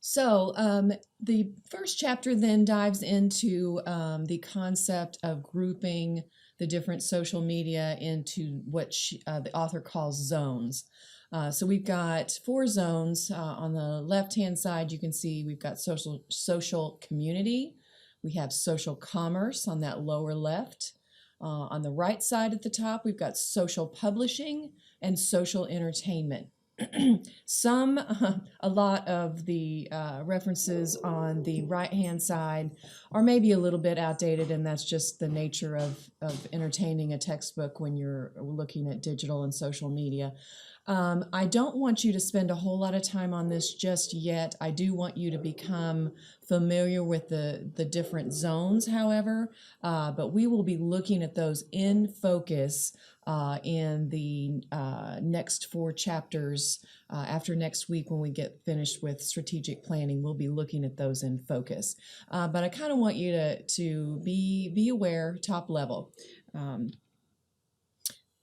The first chapter then dives into the concept of grouping the different social media into what the author calls zones. So we've got four zones. On the left-hand side, you can see we've got social community. We have social commerce on that lower left. On the right side at the top, we've got social publishing and social entertainment. A lot of the references on the right-hand side are maybe a little bit outdated, and that's just the nature of entertaining a textbook when you're looking at digital and social media. I don't want you to spend a whole lot of time on this just yet. I do want you to become familiar with the different zones, however, but we will be looking at those in focus in the next four chapters. After next week, when we get finished with strategic planning, we'll be looking at those in focus. But I kind of want you to be aware, top level.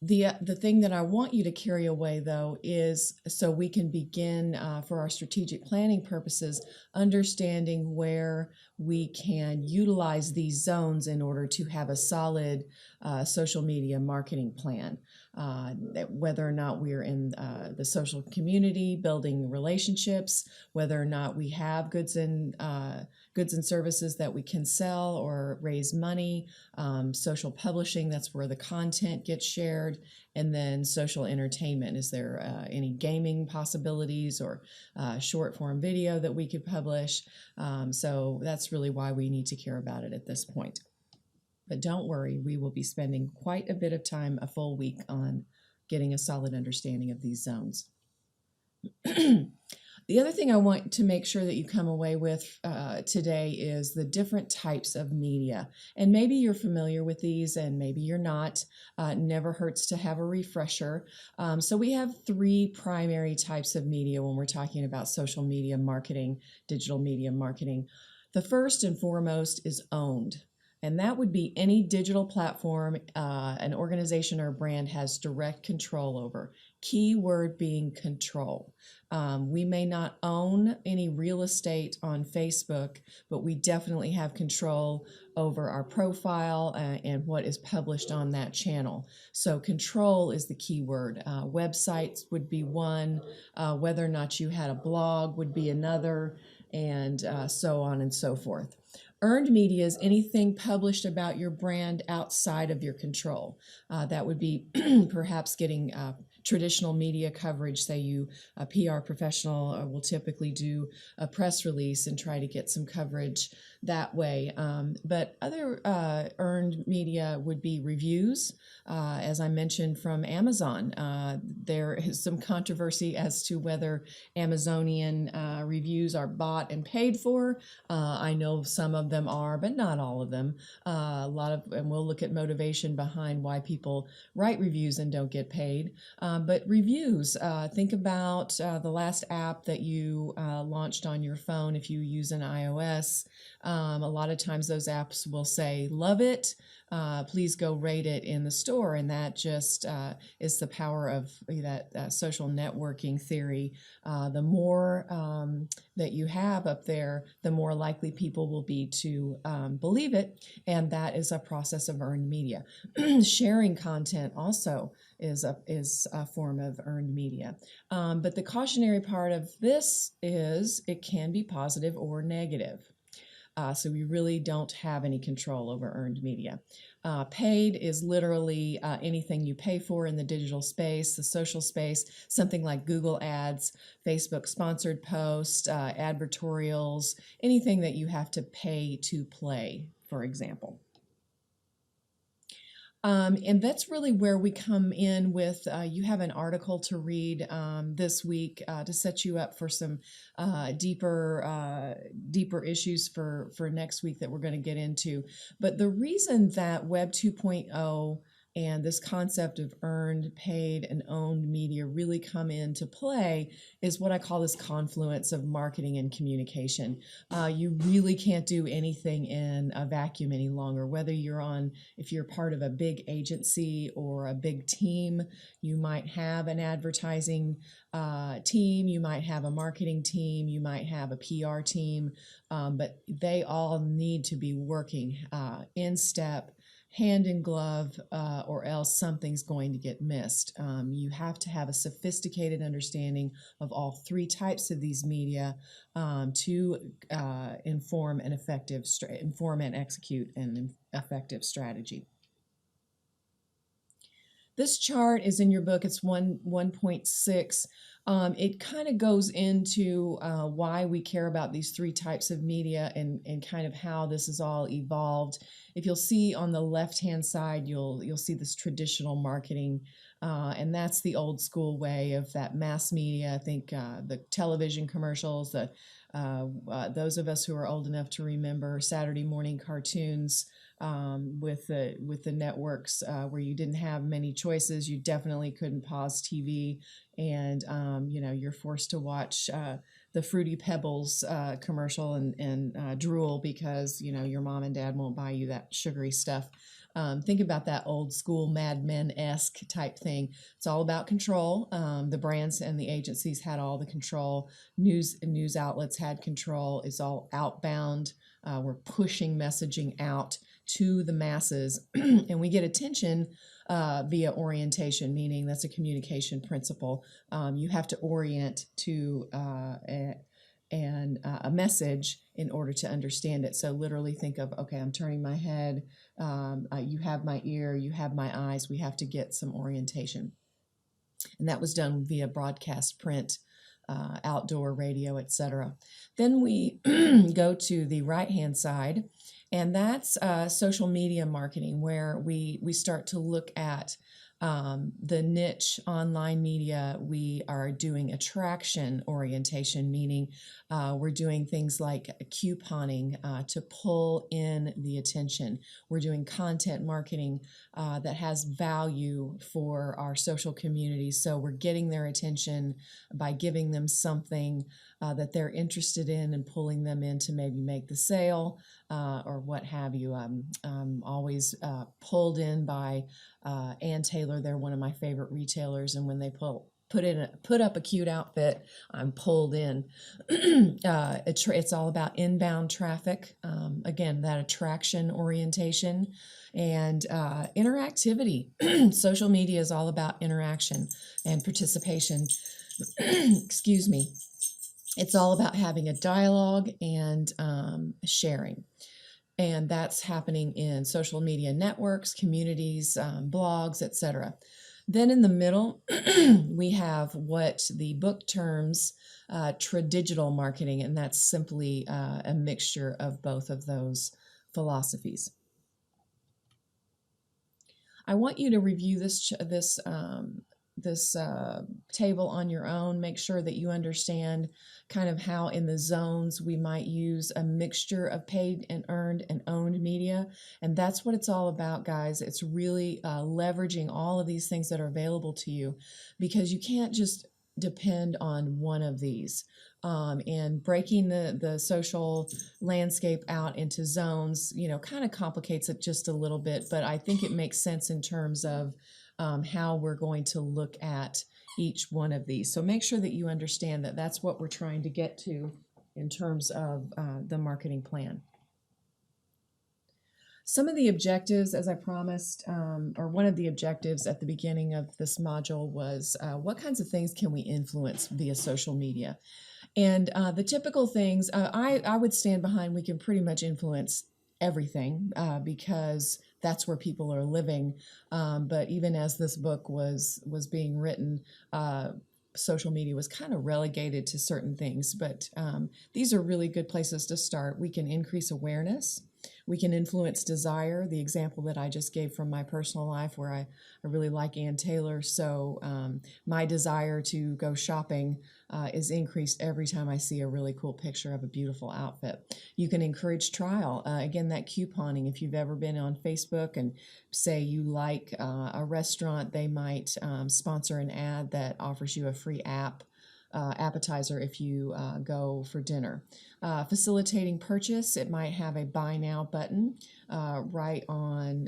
The thing that I want you to carry away, though, is so we can begin, for our strategic planning purposes, understanding where we can utilize these zones in order to have a solid social media marketing plan. Whether or not we're in the social community, building relationships, whether or not we have goods and services that we can sell or raise money, social publishing, that's where the content gets shared, and then social entertainment. Is there any gaming possibilities or short form video that we could publish? So that's really why we need to care about it at this point. But don't worry, we will be spending quite a bit of time, a full week, on getting a solid understanding of these zones. The other thing I want to make sure that you come away with today is the different types of media. And maybe you're familiar with these and maybe you're not. Never hurts to have a refresher. So we have three primary types of media when we're talking about social media marketing, digital media marketing. The first and foremost is owned. And that would be any digital platform an organization or brand has direct control over. Key word being control. We may not own any real estate on Facebook, but we definitely have control over our profile and what is published on that channel. So control is the key word. Websites would be one, whether or not you had a blog would be another, and so on and so forth. Earned media is anything published about your brand outside of your control. That would be perhaps getting traditional media coverage. Say you, a PR professional, will typically do a press release and try to get some coverage that way. But other earned media would be reviews. As I mentioned, from Amazon, there is some controversy as to whether Amazonian reviews are bought and paid for. I know some of them are, but not all of them. And we'll look at motivation behind why people write reviews and don't get paid. But reviews, think about the last app that you launched on your phone if you use an iOS. A lot of times those apps will say, love it, please go rate it in the store. And that just is the power of that social networking theory. The more that you have up there, the more likely people will be to believe it. And that is a process of earned media. Sharing content also is a form of earned media. But the cautionary part of this is it can be positive or negative. So we really don't have any control over earned media. Paid is literally anything you pay for in the digital space, the social space, something like Google Ads, Facebook sponsored posts, advertorials, anything that you have to pay to play, for example. And that's really where we come in with, you have an article to read this week to set you up for some deeper issues for next week that we're going to get into. But the reason that Web 2.0 And this concept of earned, paid, and owned media really come into play is what I call this confluence of marketing and communication. You really can't do anything in a vacuum any longer, whether if you're part of a big agency or a big team. You might have an advertising team, you might have a marketing team, you might have a PR team, but they all need to be working in step, hand in glove, or else something's going to get missed. You have to have a sophisticated understanding of all three types of these media to inform and execute an effective strategy. This chart is in your book. It's 1.6. It kind of goes into why we care about these three types of media and kind of how this is all evolved. If you'll see on the left-hand side, you'll see this traditional marketing, and that's the old school way of that mass media. I think the television commercials, those of us who are old enough to remember Saturday morning cartoons, with the networks where you didn't have many choices. You definitely couldn't pause TV, and you're forced to watch the Fruity Pebbles commercial and drool because your mom and dad won't buy you that sugary stuff. Think about that old school Mad Men-esque type thing. It's all about control. The brands and the agencies had all the control. News outlets had control. It's all outbound. We're pushing messaging out to the masses, and we get attention via orientation, meaning that's a communication principle. You have to orient to a message in order to understand it. So literally think of, okay, I'm turning my head, you have my ear, you have my eyes, we have to get some orientation. And that was done via broadcast, print, outdoor radio, etc. Then we go to the right-hand side, and that's social media marketing, where we start to look at the niche online media. We are doing attraction orientation, meaning we're doing things like couponing to pull in the attention. We're doing content marketing that has value for our social communities. So we're getting their attention by giving them something that they're interested in and pulling them in to maybe make the sale or what have you. I'm always pulled in by Ann Taylor. They're one of my favorite retailers, and when they put up a cute outfit, I'm pulled in. It's all about inbound traffic. Again, that attraction orientation and interactivity. Social media is all about interaction and participation. Excuse me. It's all about having a dialogue and sharing. And that's happening in social media networks, communities, blogs, etc. Then in the middle, we have what the book terms tradigital marketing, and that's simply a mixture of both of those philosophies. I want you to review this table on your own. Make sure that you understand kind of how in the zones we might use a mixture of paid and earned and owned media. And that's what it's all about, guys. It's really leveraging all of these things that are available to you, because you can't just depend on one of these. And breaking the social landscape out into zones, kind of complicates it just a little bit, but I think it makes sense in terms of how we're going to look at each one of these. So make sure that you understand that that's what we're trying to get to in terms of the marketing plan. Some of the objectives, as I promised, or one of the objectives at the beginning of this module was what kinds of things can we influence via social media? And the typical things, I would stand behind, we can pretty much influence everything because that's where people are living. But even as this book was being written, social media was kind of relegated to certain things. But these are really good places to start. We can increase awareness. We can influence desire, the example that I just gave from my personal life where I really like Ann Taylor. So my desire to go shopping is increased every time I see a really cool picture of a beautiful outfit. You can encourage trial. Again, that couponing. If you've ever been on Facebook and say you like a restaurant, they might sponsor an ad that offers you a free appetizer if you go for dinner. Facilitating purchase, it might have a buy now button right on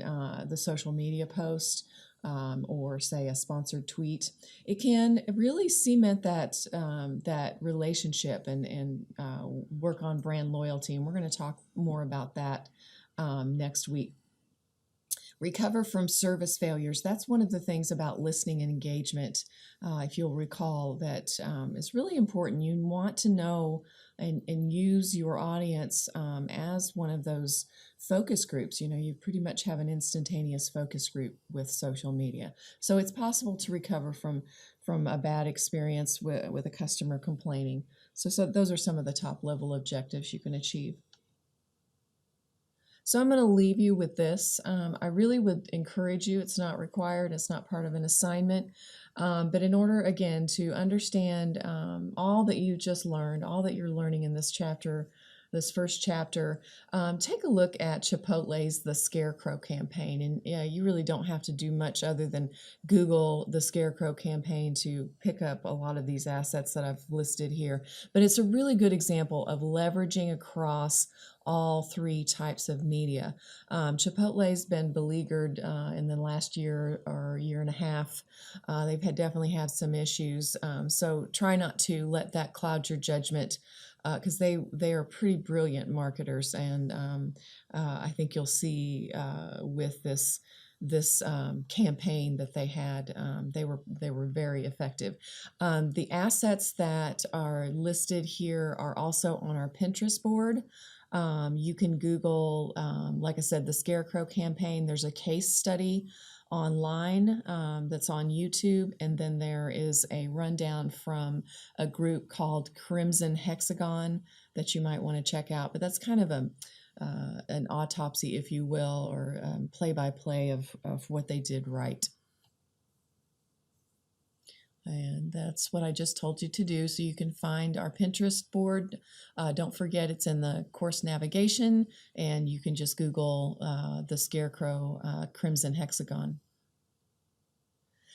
the social media post. Or say a sponsored tweet, it can really cement that relationship and work on brand loyalty. And we're going to talk more about that next week. Recover from service failures. That's one of the things about listening and engagement. If you'll recall, that is really important. You want to know and use your audience as one of those focus groups. You pretty much have an instantaneous focus group with social media. So it's possible to recover from a bad experience with a customer complaining. So those are some of the top level objectives you can achieve. So I'm going to leave you with this. I really would encourage you, it's not required, it's not part of an assignment, but in order, again, to understand all that you just learned, all that you're learning in this chapter, this first chapter, take a look at Chipotle's The Scarecrow campaign. And yeah, you really don't have to do much other than Google the Scarecrow campaign to pick up a lot of these assets that I've listed here. But it's a really good example of leveraging across all three types of media. Chipotle's been beleaguered in the last year or year and a half. They've definitely had some issues. So try not to let that cloud your judgment, because they are pretty brilliant marketers, and I think you'll see with this campaign that they had, they were very effective. The assets that are listed here are also on our Pinterest board. You can Google, like I said, the Scarecrow campaign. There's a case study online that's on YouTube, and then there is a rundown from a group called Crimson Hexagon that you might want to check out. But that's kind of an autopsy, if you will, or play-by-play of what they did right. And that's what I just told you to do. So you can find our Pinterest board. Don't forget, it's in the course navigation, and you can just Google the Scarecrow Crimson Hexagon.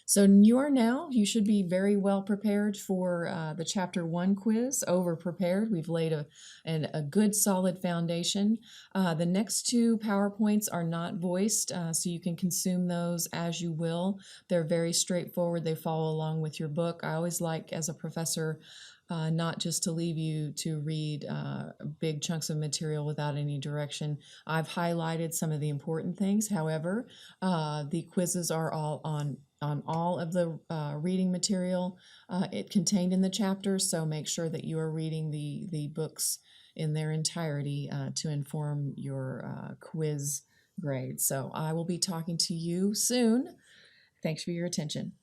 So you should be very well prepared for the Chapter 1 quiz, over-prepared. We've laid a good solid foundation. The next two PowerPoints are not voiced, so you can consume those as you will. They're very straightforward. They follow along with your book. I always like, as a professor, not just to leave you to read big chunks of material without any direction. I've highlighted some of the important things. However, the quizzes are all on all of the reading material it contained in the chapter, so make sure that you are reading the books in their entirety to inform your quiz grade. So I will be talking to you soon. Thanks for your attention.